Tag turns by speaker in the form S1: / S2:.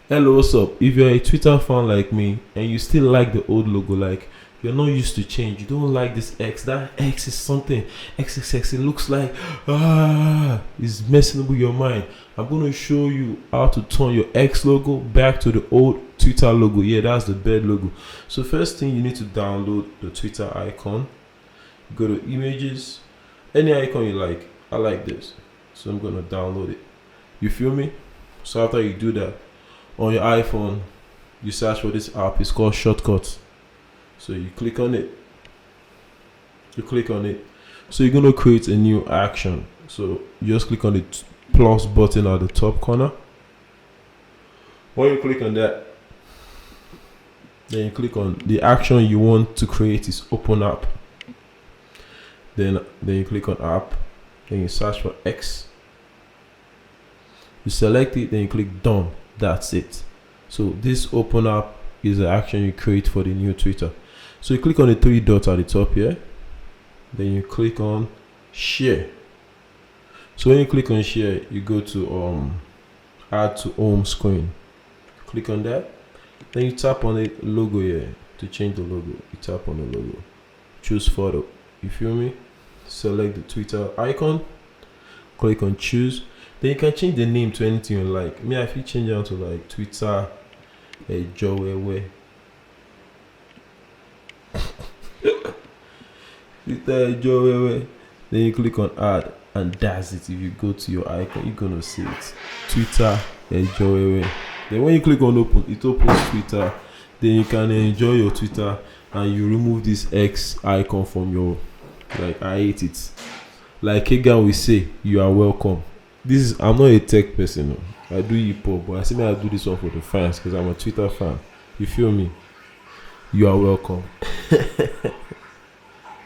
S1: Hello, what's up? If you're a Twitter fan like me and you still like the old logo, like you're not used to change, you don't like this X. That X is something. XXX. It looks like it's messing with your mind. I'm gonna show you how to turn your X logo back to the old Twitter logo. Yeah, that's the bed logo. So first thing, you need to download the Twitter icon. Go to images, any icon you like. I like this, so I'm gonna download it. You feel me? So after you do that, on your iPhone, you search for this app. It's called Shortcuts. So you click on it. So you're gonna create a new action. So you just click on the plus button at the top corner. When you click on that, then you click on the action you want to create is open app. Then you click on app. Then you search for X. You select it. Then you click done. That's it. So this open app is the action you create for the new Twitter. So you click on the three dots at the top here. Then you click on share. So when you click on share, you go to add to home screen. Click on that. Then you tap on the logo here to change the logo. You tap on the logo. Choose photo. You feel me? Select the Twitter icon. Click on choose. Then you can change the name to anything you like. Me, I feel change it to like Twitter Jowewe. Twitter Jowewe. Then you click on add, and that's it. If you go to your icon, you're gonna see it. Twitter Jowewe. Then when you click on open, it opens Twitter. Then you can enjoy your Twitter, and you remove this X icon from your. Like, I hate it. Like Kegan will say, you are welcome. I'm not a tech person. No. I do hip hop, but I say I do this one for the fans because I'm a Twitter fan. You feel me? You are welcome.